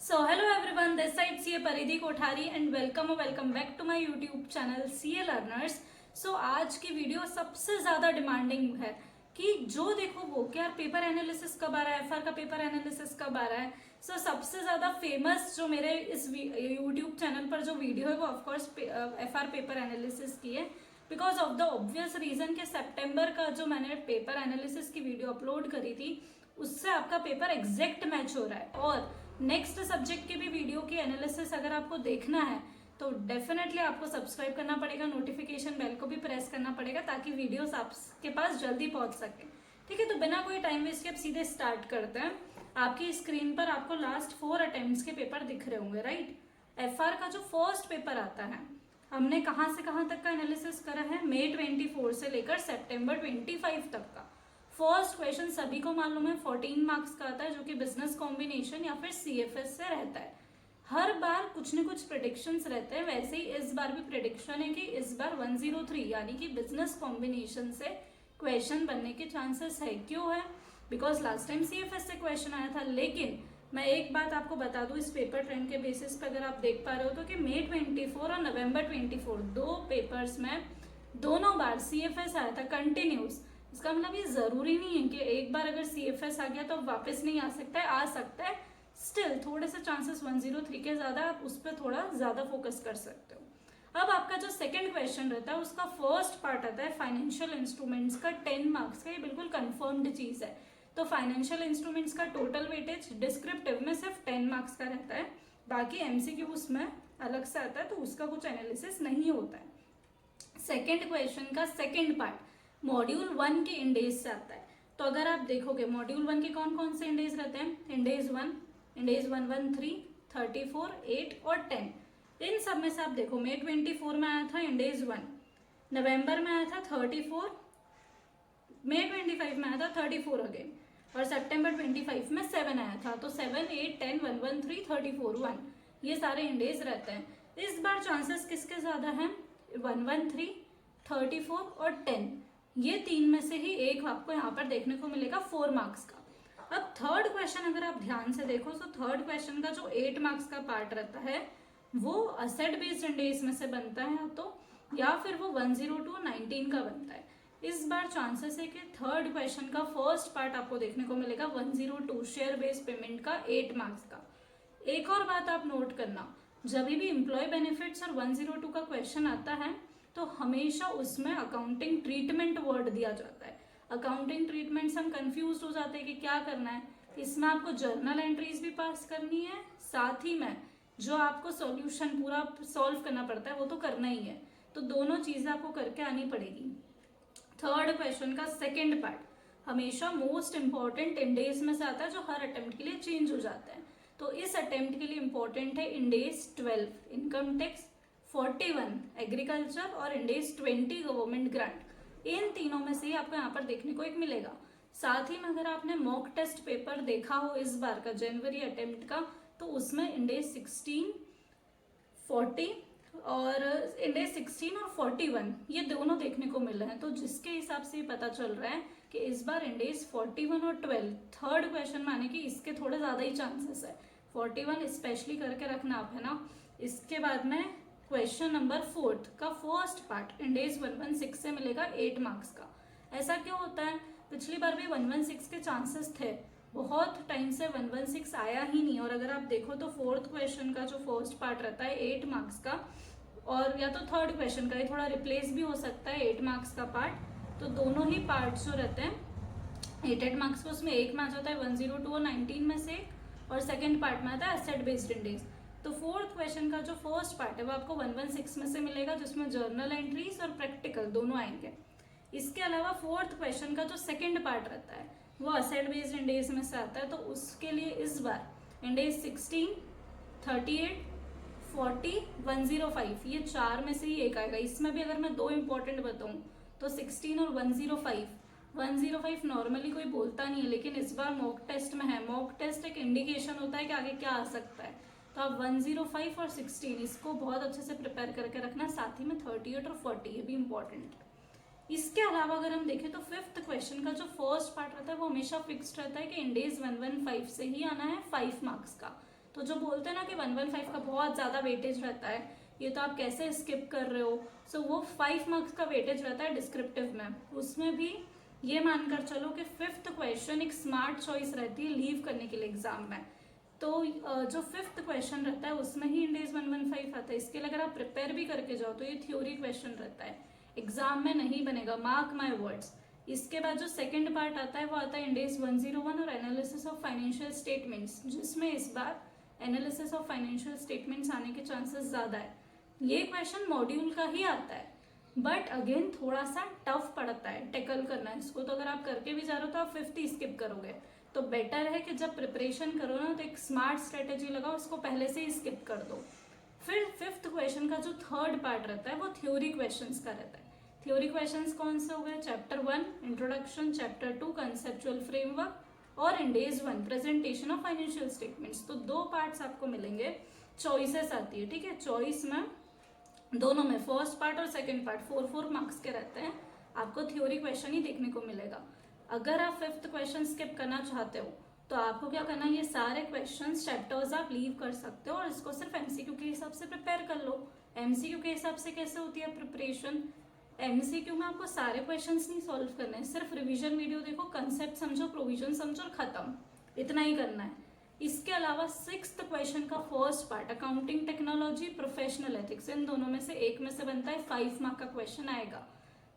So hello everyone, this side CA Paridhi Kothari and welcome back to my YouTube channel CA learners. So आज की video सबसे ज्यादा demanding है कि जो देखो वो कि यार पेपर एनालिसिस कब आ रहा है, एफआर का पेपर एनालिसिस कब आ रहा है। सो सबसे ज्यादा फेमस जो मेरे इस यूट्यूब चैनल पर जो वीडियो है वो ऑफकोर्स एफआर पेपर एनालिसिस की है, because of the obvious reason कि सितंबर का जो मैंने पेपर एनालिसिस की वीडियो अपलोड करी थी उससे आपका पेपर एग्जैक्ट मैच हो रहा है। और नेक्स्ट सब्जेक्ट की भी वीडियो की एनालिसिस अगर आपको देखना है तो डेफिनेटली आपको सब्सक्राइब करना पड़ेगा, नोटिफिकेशन बेल को भी प्रेस करना पड़ेगा ताकि वीडियोस आपके पास जल्दी पहुंच सके। ठीक है, तो बिना कोई टाइम वेस्ट के अब सीधे स्टार्ट करते हैं। आपकी स्क्रीन पर आपको लास्ट 4 अटेम्प्ट्स के पेपर दिख रहे होंगे, राइट। एफआर का जो फर्स्ट पेपर आता है हमने कहां से कहां तक का एनालिसिस करा है, मई 24 से लेकर सितंबर 25 तक का। फर्स्ट क्वेश्चन सभी को मालूम है 14 मार्क्स का आता है, जो कि बिजनेस कॉम्बिनेशन या फिर सीएफएस से रहता है। हर बार कुछ न कुछ प्रेडिक्शंस रहते हैं, वैसे ही इस बार भी प्रेडिक्शन है कि इस बार 103 यानी कि बिजनेस कॉम्बिनेशन से क्वेश्चन बनने के चांसेस है। क्यों है? बिकॉज लास्ट टाइम सीएफएस से क्वेश्चन आया था। लेकिन मैं एक बात आपको बता दूं, इस पेपर ट्रेंड के बेसिस पे अगर आप देख पा रहे हो तो कि मई 24 और नवंबर 24 दो पेपर्स में दोनों बार सीएफएस आया था कंटिन्यूस। इसका मतलब ये जरूरी नहीं है कि एक बार अगर सीएफएस आ गया तो वापस नहीं आ सकता है, आ सकता है। स्टिल थोड़े से चांसेस 103 के ज्यादा, आप उस पर थोड़ा ज्यादा फोकस कर सकते हो। अब आपका जो सेकंड क्वेश्चन रहता है उसका फर्स्ट पार्ट आता है फाइनेंशियल इंस्ट्रूमेंट्स का 10 मार्क्स का। ये बिल्कुल कंफर्म्ड चीज है। तो फाइनेंशियल इंस्ट्रूमेंट्स का टोटल वेटेज डिस्क्रिप्टिव में सिर्फ 10 मार्क्स का रहता है, बाकी एमसीक्यू उसमें अलग से आता है, तो उसका कुछ एनालिसिस नहीं होता है। सेकेंड क्वेश्चन का सेकेंड पार्ट मॉड्यूल 1 के इंडेज से आता है। तो अगर आप देखोगे मॉड्यूल 1 के कौन कौन से इंडेज रहते हैं, इंडेज 1, इंडेज 113, 34, 8 और 10। इन सब में से आप देखो मई 24 में आया था इंडेज 1, नवंबर में आया था 34, मई 25 में आया था 34 अगेन, और सितंबर 25 में 7 आया था। तो 7, 8, 10, 113, 34, 1 ये सारे इंडेज रहते हैं। इस बार चांसेस किसके ज्यादा हैं? 113, 34 और 10, ये तीन में से ही एक आपको यहाँ पर देखने को मिलेगा 4 मार्क्स का। अब थर्ड क्वेश्चन अगर आप ध्यान से देखो तो थर्ड क्वेश्चन का जो 8 मार्क्स का पार्ट रहता है वो असेट बेस्ड इंडेक्स में से बनता है तो, या फिर वो 102 19 का बनता है। इस बार चांसेस है कि थर्ड क्वेश्चन का फर्स्ट पार्ट आपको देखने को मिलेगा 102 शेयर बेस्ड पेमेंट का 8 मार्क्स का। एक और बात आप नोट करना, जब भी एम्प्लॉय बेनिफिट्स और 102 का क्वेश्चन आता है तो हमेशा उसमें अकाउंटिंग ट्रीटमेंट वर्ड दिया जाता है। अकाउंटिंग ट्रीटमेंट से हम कंफ्यूज हो जाते हैं कि क्या करना है। इसमें आपको जर्नल एंट्रीज भी पास करनी है, साथ ही में जो आपको सॉल्यूशन पूरा सॉल्व करना पड़ता है वो तो करना ही है। तो दोनों चीजें आपको करके आनी पड़ेगी। थर्ड क्वेश्चन का सेकेंड पार्ट हमेशा मोस्ट इंपॉर्टेंट इंडेज में से आता है, जो हर अटेम्प्ट के लिए चेंज हो जाता है। तो इस अटेम्प्ट के लिए इंपॉर्टेंट है इंडेज 12 इनकम टैक्स, 41 एग्रीकल्चर और इंडेज 20 गवर्नमेंट ग्रांट। इन तीनों में से ही आपको यहाँ पर देखने को एक मिलेगा। साथ ही में अगर आपने मॉक टेस्ट पेपर देखा हो इस बार का जनवरी अटेम्प्ट का, तो उसमें इंडेज 16, 40 और इंडेज 16 और 41 ये दोनों देखने को मिल रहे हैं। तो जिसके हिसाब से पता चल रहा है कि इस बार इंडेज 41 और 12 थर्ड क्वेश्चन में आने की इसके थोड़े ज्यादा ही चांसेस है। 41 स्पेशली करके रखना आप, है ना। इसके बाद में क्वेश्चन नंबर 4 का फर्स्ट पार्ट इंडेज 116 से मिलेगा 8 मार्क्स का। ऐसा क्यों होता है? पिछली बार भी 116 के चांसेस थे, बहुत टाइम से 116 आया ही नहीं। और अगर आप देखो तो फोर्थ क्वेश्चन का जो फर्स्ट पार्ट रहता है 8 मार्क्स का, और या तो थर्ड क्वेश्चन का ये थोड़ा रिप्लेस भी हो सकता है 8 मार्क्स का पार्ट। तो दोनों ही पार्ट जो रहते हैं 8 मार्क्स को, उसमें एक मैच होता है 102 और 19 में से, और सेकेंड पार्ट में आता है एसेट बेस्ड इंडेज। तो फोर्थ क्वेश्चन का जो फर्स्ट पार्ट है वो आपको 116 में से मिलेगा, जिसमें जर्नल एंट्रीज और प्रैक्टिकल दोनों आएंगे। इसके अलावा फोर्थ क्वेश्चन का जो सेकंड पार्ट रहता है वो असेट बेस्ड इंडेज में से आता है। तो उसके लिए इस बार इंडेज 16, 38, 40, 105 ये चार में से ही एक आएगा। इसमें भी अगर मैं दो इंपॉर्टेंट बताऊं तो 16 और 105 नॉर्मली कोई बोलता नहीं है, लेकिन इस बार मॉक टेस्ट में है। मॉक टेस्ट एक इंडिकेशन होता है कि आगे क्या आ सकता है। तो आप 105 और 16 इसको बहुत अच्छे से प्रिपेयर करके रखना, साथ ही में 38 और 40 ये भी इंपॉर्टेंट है। इसके अलावा अगर हम देखें तो फिफ्थ क्वेश्चन का जो फर्स्ट पार्ट रहता है वो हमेशा फिक्स्ड रहता है कि इंडेज 115 से ही आना है 5 मार्क्स का। तो जो बोलते हैं ना कि 115 का बहुत ज़्यादा वेटेज रहता है, ये तो आप कैसे स्किप कर रहे हो, सो वो 5 मार्क्स का वेटेज रहता है डिस्क्रिप्टिव में। उसमें भी ये मानकर चलो कि 5th क्वेश्चन एक स्मार्ट चॉइस रहती है लीव करने के लिए एग्जाम में। तो जो 5th क्वेश्चन रहता है उसमें ही इंडेज 115 आता है। इसके लिए अगर आप प्रिपेयर भी करके जाओ तो ये थ्योरी क्वेश्चन रहता है, एग्जाम में नहीं बनेगा, मार्क माई वर्ड्स। इसके बाद जो सेकंड पार्ट आता है वो आता है इंडेज 101 और एनालिसिस ऑफ फाइनेंशियल स्टेटमेंट्स, जिसमें इस बार एनालिसिस ऑफ फाइनेंशियल स्टेटमेंट्स आने के चांसेस ज़्यादा है। ये क्वेश्चन मॉड्यूल का ही आता है, बट अगेन थोड़ा सा टफ पड़ता है टैकल करना इसको। तो अगर आप करके भी जा रहे हो तो आप 50 स्किप करोगे। तो बेटर है कि जब प्रिपरेशन करो ना तो एक स्मार्ट स्ट्रेटेजी लगाओ, उसको पहले से ही स्किप कर दो। फिर 5th क्वेश्चन का जो थर्ड पार्ट रहता है वो थ्योरी क्वेश्चंस का रहता है। थ्योरी क्वेश्चंस कौन से हो गए? Chapter 1 introduction, chapter 2 conceptual framework और Ind AS 1 presentation of financial statements. तो 2 पार्ट्स आपको मिलेंगे। चॉइसेस आती है, ठीक है। चॉइस में दोनों में फर्स्ट पार्ट और सेकंड पार्ट 4-4 मार्क्स के रहते हैं। आपको थ्योरी क्वेश्चन ही देखने को मिलेगा। अगर आप 5th क्वेश्चन स्किप करना चाहते हो तो आपको क्या करना है, ये सारे क्वेश्चंस चैप्टर्स आप लीव कर सकते हो और इसको सिर्फ एमसीक्यू के हिसाब से प्रिपेयर कर लो। एमसीक्यू के हिसाब से कैसे होती है प्रिपरेशन? एमसीक्यू में आपको सारे क्वेश्चंस नहीं सॉल्व करने हैं, सिर्फ रिवीजन वीडियो देखो, कंसेप्ट समझो, प्रोविजन समझो और खत्म, इतना ही करना है। इसके अलावा 6th क्वेश्चन का first part accounting technology, professional ethics, इन दोनों में से एक में से बनता है, 5 मार्क का क्वेश्चन आएगा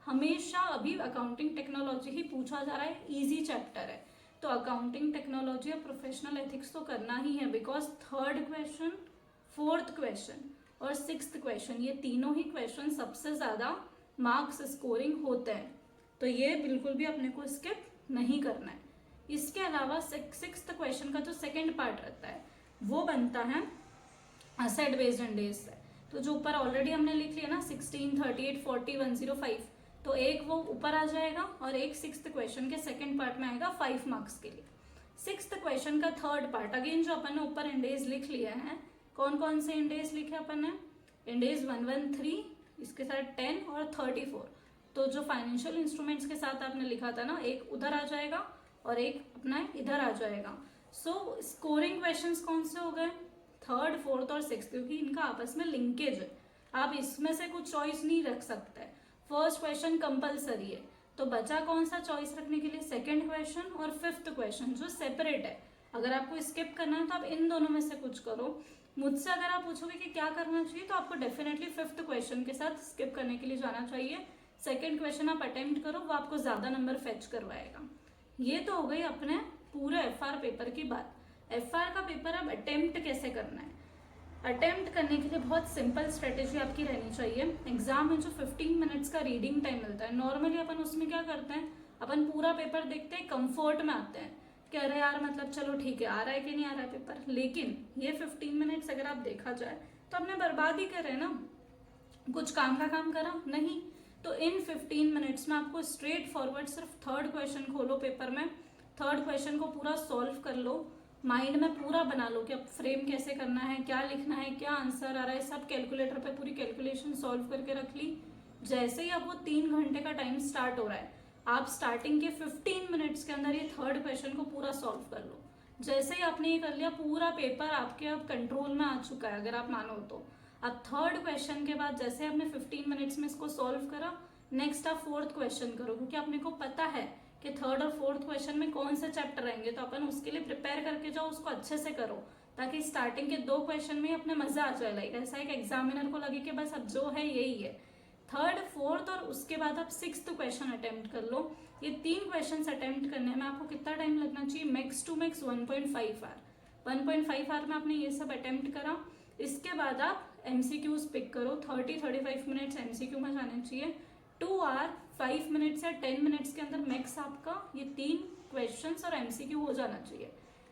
हमेशा। अभी अकाउंटिंग टेक्नोलॉजी ही पूछा जा रहा है, इजी चैप्टर है, तो अकाउंटिंग टेक्नोलॉजी और प्रोफेशनल एथिक्स तो करना ही है, because 3rd question, 4th question और 6th क्वेश्चन, ये तीनों ही क्वेश्चन सबसे ज्यादा मार्क्स स्कोरिंग होते हैं। तो ये बिल्कुल भी अपने को स्किप नहीं करना है। इसके अलावा 6th क्वेश्चन का जो सेकंड पार्ट रहता है वो बनता है असेट बेस्ड इंडेज से। तो जो ऊपर ऑलरेडी हमने लिख लिया ना 16, 38, 40, 105, तो एक वो ऊपर आ जाएगा और एक 6th क्वेश्चन के सेकंड पार्ट में आएगा 5 मार्क्स के लिए। 6th क्वेश्चन का थर्ड पार्ट अगेन जो अपन ने ऊपर इंडेज लिख लिया है, कौन कौन से इंडेज लिखे अपन ने? इंडेज 113, इसके साथ 10 और 34। तो जो फाइनेंशियल इंस्ट्रूमेंट्स के साथ आपने लिखा था ना, एक उधर आ जाएगा और एक अपना इधर आ जाएगा। सो स्कोरिंग क्वेश्चंस कौन से हो गए? 3rd, 4th और 6th, क्योंकि इनका आपस में लिंकेज है। आप इसमें से कुछ चॉइस नहीं रख सकते। फर्स्ट क्वेश्चन कंपलसरी है, तो बचा कौन सा चॉइस रखने के लिए? सेकंड क्वेश्चन और 5th क्वेश्चन जो सेपरेट है। अगर आपको स्किप करना है तो आप इन दोनों में से कुछ करो। मुझसे अगर आप पूछोगे कि क्या करना चाहिए, तो आपको डेफिनेटली 5th क्वेश्चन के साथ स्किप करने के लिए जाना चाहिए। सेकेंड क्वेश्चन आप अटेम्प्ट करो, वो आपको ज्यादा नंबर फेच करवाएगा। ये तो हो गई अपने पूरे एफआर पेपर की बात। एफआर का पेपर अब अटेम्प्ट कैसे करना है? अटेम्प्ट करने के लिए बहुत सिंपल स्ट्रेटेजी आपकी रहनी चाहिए। एग्जाम में जो 15 मिनट्स का रीडिंग टाइम मिलता है, नॉर्मली अपन उसमें क्या करते हैं, अपन पूरा पेपर देखते हैं, कंफर्ट में आते हैं कि अरे यार मतलब चलो ठीक है, आ रहा है कि नहीं आ रहा है पेपर। लेकिन ये 15 मिनट्स अगर आप देखा जाए तो आपने बर्बाद ही करे ना, कुछ काम का काम करा नहीं। तो इन 15 मिनट्स में आपको स्ट्रेट फॉरवर्ड सिर्फ 3rd क्वेश्चन खोलो पेपर में, 3rd क्वेश्चन को पूरा सॉल्व कर लो, माइंड में पूरा बना लो कि अब फ्रेम कैसे करना है, क्या लिखना है, क्या आंसर आ रहा है, सब कैलकुलेटर पे पूरी कैलकुलेशन सॉल्व करके रख ली। जैसे ही अब वो 3 घंटे का टाइम स्टार्ट हो रहा है, आप स्टार्टिंग के 15 मिनट्स के अंदर ये 3rd क्वेश्चन को पूरा सॉल्व कर लो। जैसे ही आपने ये कर लिया, पूरा पेपर आपके अब कंट्रोल में आ चुका है, अगर आप मानो तो। अब 3rd क्वेश्चन के बाद जैसे आपने 15 मिनट्स में इसको सॉल्व करा, नेक्स्ट आप 4th क्वेश्चन करो, क्योंकि अपने को पता है कि 3rd और 4th क्वेश्चन में कौन से चैप्टर आएंगे, तो अपन उसके लिए प्रिपेयर करके जाओ, उसको अच्छे से करो, ताकि स्टार्टिंग के 2 क्वेश्चन में अपने मजा आ जाए। लाइक ऐसा एक एग्जामिनर को लगे कि बस अब जो है यही है। 3rd, 4th और उसके बाद आप 6th क्वेश्चन अटेम्प्ट कर लो। ये 3 क्वेश्चन अटेम्प्ट करने में आपको कितना टाइम लगना चाहिए? Max to max 1.5 hour. 1.5 hour में आपने ये सब अटेम्प्ट करा। इसके बाद आप एमसीक्यूज पिक करो, 30-35 मिनट्स एमसीक्यू में जाने चाहिए। 2 आवर 5 मिनट्स या 10 मिनट्स के अंदर मैक्स आपका ये 3 क्वेश्चंस और एमसीक्यू हो जाना चाहिए।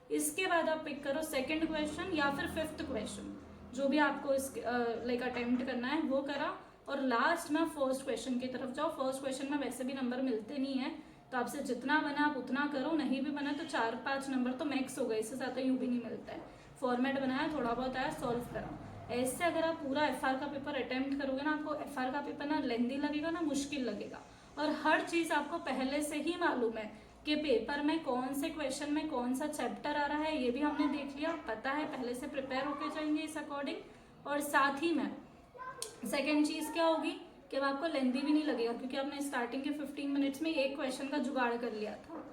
इसके बाद आप पिक करो सेकंड क्वेश्चन या फिर 5th क्वेश्चन, जो भी आपको इस लाइक अटेम्प्ट करना है वो करा, और लास्ट में 1st क्वेश्चन की तरफ जाओ। 1st क्वेश्चन में वैसे भी नंबर मिलते नहीं है, तो आपसे जितना बना आप उतना करो, नहीं भी बना तो 4-5 नंबर तो मैक्स हो गए, इससे ज़्यादा यूं भी नहीं मिलता है। फॉर्मेट बनाया, थोड़ा बहुत आया, सॉल्व करा। ऐसे अगर आप पूरा एफआर का पेपर अटेम्प्ट करोगे ना, आपको एफआर का पेपर ना लेंदी लगेगा ना मुश्किल लगेगा, और हर चीज़ आपको पहले से ही मालूम है कि पेपर में कौन से क्वेश्चन में कौन सा चैप्टर आ रहा है, ये भी हमने देख लिया, पता है, पहले से प्रिपेयर होके जाएंगे इस अकॉर्डिंग। और साथ ही में सेकेंड चीज़ क्या होगी कि अब आपको लेंदी भी नहीं लगेगा, क्योंकि आपने स्टार्टिंग के 15 मिनट्स में एक क्वेश्चन का जुगाड़ कर लिया था।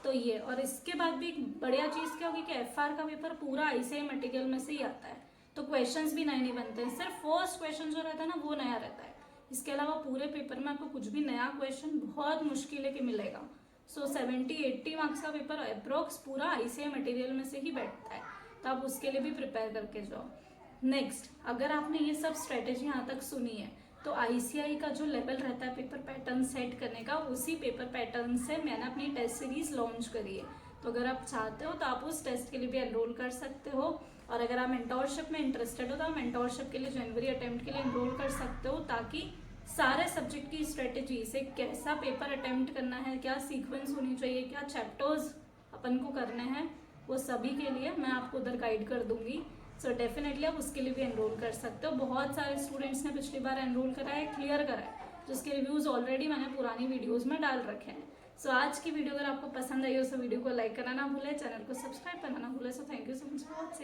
तो ये, और इसके बाद भी एक बढ़िया चीज़ क्या होगी कि FR का पेपर पूरा ICI मटेरियल में से ही आता है, तो क्वेश्चंस भी नए नहीं बनते हैं, सिर्फ फर्स्ट क्वेश्चन जो रहता है ना वो नया रहता है। इसके अलावा पूरे पेपर में आपको कुछ भी नया क्वेश्चन बहुत मुश्किल है कि मिलेगा। सो 70-80 मार्क्स का पेपर अप्रोक्स पूरा ICI मटेरियल में से ही बैठता है, तो आप उसके लिए भी प्रिपेयर करके जाओ। नेक्स्ट, अगर आपने ये सब स्ट्रेटेजी यहाँ तक सुनी है तो ICI का जो लेवल रहता है पेपर पैटर्न सेट करने का, उसी पेपर पैटर्न से मैंने अपनी टेस्ट सीरीज लॉन्च करी है। तो अगर आप चाहते हो तो आप उस टेस्ट के लिए भी एनरोल कर सकते हो, और अगर आप मेंटोरशिप में इंटरेस्टेड हो तो आप मेंटोरशिप के लिए जनवरी अटेम्प्ट के लिए एनरोल कर सकते हो, ताकि सारे सब्जेक्ट की स्ट्रेटेजी से कैसा पेपर अटेम्प्ट करना है, क्या सीक्वेंस होनी चाहिए, क्या चैप्टर्स अपन को करने हैं, वो सभी के लिए मैं आपको उधर गाइड कर दूंगी। सो डेफिनेटली आप उसके लिए भी एनरोल कर सकते हो। बहुत सारे स्टूडेंट्स ने पिछली बार एनरोल करा है, क्लियर करा है, जिसके रिव्यूज़ ऑलरेडी मैंने पुरानी वीडियोस में डाल रखे हैं। सो आज की वीडियो अगर आपको पसंद आई हो तो वीडियो को लाइक करना ना भूले, चैनल को सब्सक्राइब करना ना भूले। So thank you so much for watching.